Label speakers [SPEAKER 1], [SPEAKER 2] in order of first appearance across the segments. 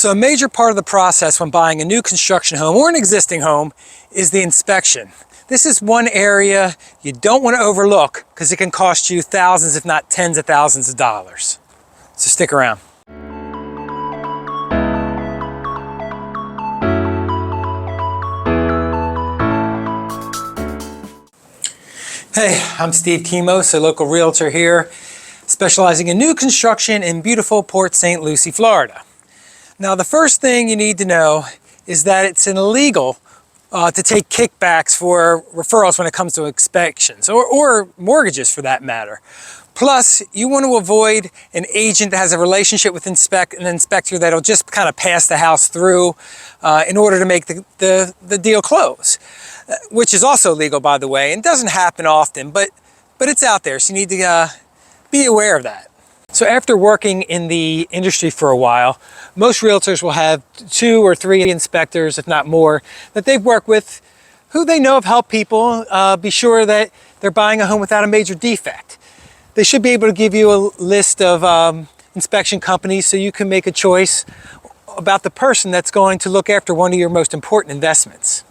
[SPEAKER 1] So a major part of the process when buying a new construction home or an existing home is the inspection. This is one area you don't want to overlook because it can cost you thousands, if not tens of thousands of dollars. So stick around. Hey, I'm Steve Kimos, a local realtor here, specializing in new construction in beautiful Port St. Lucie, Florida. Now, the first thing you need to know is that it's illegal to take kickbacks for referrals when it comes to inspections or mortgages for that matter. Plus, you want to avoid an agent that has a relationship with an inspector that'll just kind of pass the house through in order to make the deal close, which is also legal, by the way, and doesn't happen often, but it's out there, so you need to be aware of that. So after working in the industry for a while, most realtors will have 2 or 3 inspectors, if not more, that they've worked with who they know have helped people be sure that they're buying a home without a major defect. They should be able to give you a list of inspection companies so you can make a choice about the person that's going to look after one of your most important investments.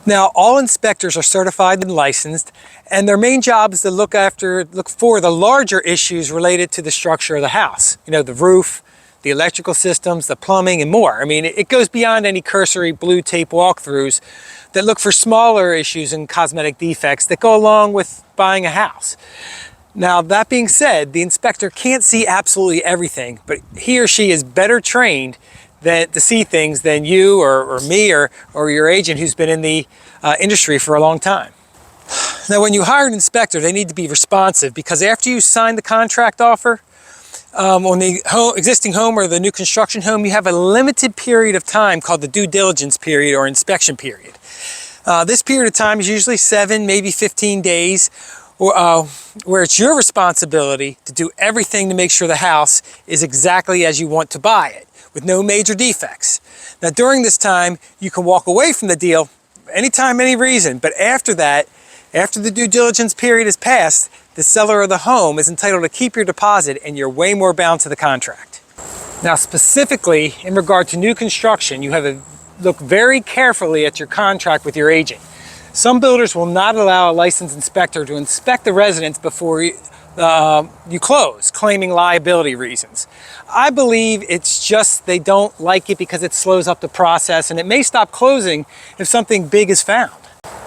[SPEAKER 1] Now, all inspectors are certified and licensed, and their main job is to look for the larger issues related to the structure of the house. You know, the roof, the electrical systems, the plumbing, and more. I mean, it goes beyond any cursory blue tape walkthroughs that look for smaller issues and cosmetic defects that go along with buying a house. Now, that being said, the inspector can't see absolutely everything, but he or she is better trained to see things than you or me or your agent who's been in the industry for a long time. Now, when you hire an inspector, they need to be responsive because after you sign the contract offer on the existing home or the new construction home, you have a limited period of time called the due diligence period or inspection period. This period of time is usually 7, maybe 15 days, where it's your responsibility to do everything to make sure the house is exactly as you want to buy it, with no major defects. Now, during this time, you can walk away from the deal anytime, any reason, but after that, after the due diligence period is passed, the seller of the home is entitled to keep your deposit and you're way more bound to the contract. Now, specifically in regard to new construction, you have to look very carefully at your contract with your agent. Some builders will not allow a licensed inspector to inspect the residence before you close, claiming liability reasons. I believe it's just they don't like it because it slows up the process and it may stop closing if something big is found.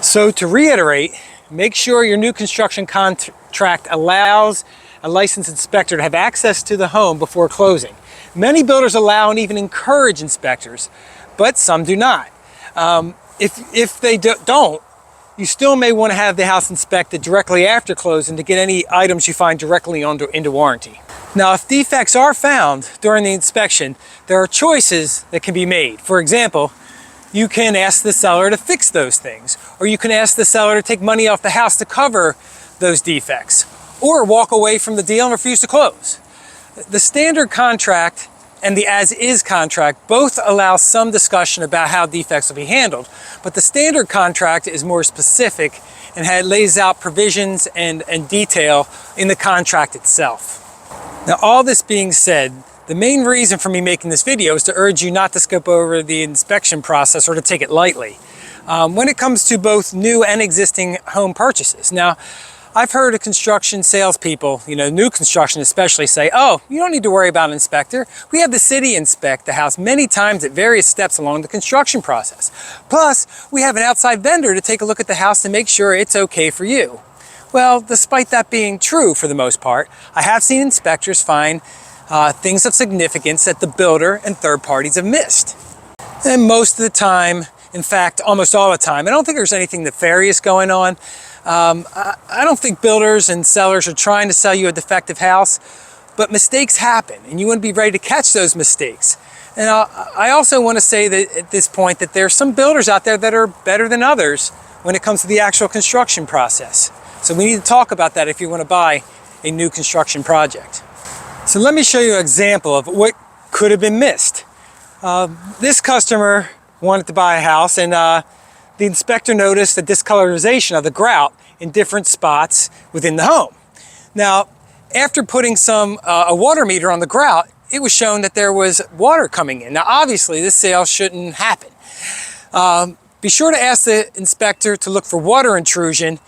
[SPEAKER 1] So to reiterate, make sure your new construction contract allows a licensed inspector to have access to the home before closing. Many builders allow and even encourage inspectors, but some do not. If they don't, you still may want to have the house inspected directly after closing to get any items you find directly into warranty. Now, if defects are found during the inspection, there are choices that can be made. For example, you can ask the seller to fix those things, or you can ask the seller to take money off the house to cover those defects, or walk away from the deal and refuse to close. The standard contract and the as-is contract both allow some discussion about how defects will be handled, but the standard contract is more specific and lays out provisions and detail in the contract itself. Now, all this being said, the main reason for me making this video is to urge you not to skip over the inspection process or to take it lightly when it comes to both new and existing home purchases. Now, I've heard of construction salespeople, new construction especially, say, oh, you don't need to worry about an inspector. We have the city inspect the house many times at various steps along the construction process. Plus, we have an outside vendor to take a look at the house to make sure it's okay for you. Well, despite that being true for the most part, I have seen inspectors find things of significance that the builder and third parties have missed. And most of the time, in fact, almost all the time, I don't think there's anything nefarious going on. I don't think builders and sellers are trying to sell you a defective house, but mistakes happen and you want to be ready to catch those mistakes. And I also want to say that at this point that there are some builders out there that are better than others when it comes to the actual construction process. So we need to talk about that if you want to buy a new construction project. So let me show you an example of what could have been missed. This customer wanted to buy a house and the inspector noticed the discolorization of the grout in different spots within the home. Now, after putting a water meter on the grout, it was shown that there was water coming in. Now obviously this sale shouldn't happen. Be sure to ask the inspector to look for water intrusion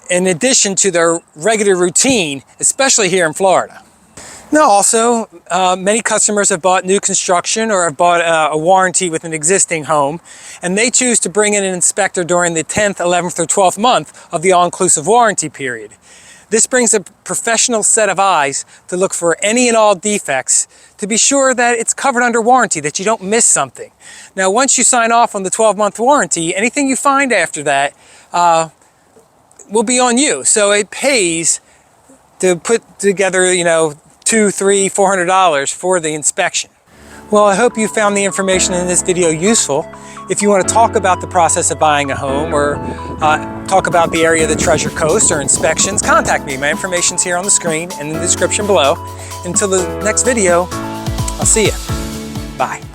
[SPEAKER 1] in addition to their regular routine, especially here in Florida. Now also, many customers have bought new construction or have bought a warranty with an existing home, and they choose to bring in an inspector during the 10th, 11th, or 12th month of the all-inclusive warranty period. This brings a professional set of eyes to look for any and all defects to be sure that it's covered under warranty, that you don't miss something. Now, once you sign off on the 12-month warranty, anything you find after that will be on you. So it pays to put together, you know, $200, $300, $400 for the inspection. Well, I hope you found the information in this video useful. If you want to talk about the process of buying a home or talk about the area of the Treasure Coast or inspections, contact me. My information's here on the screen and in the description below. Until the next video, I'll see you. Bye.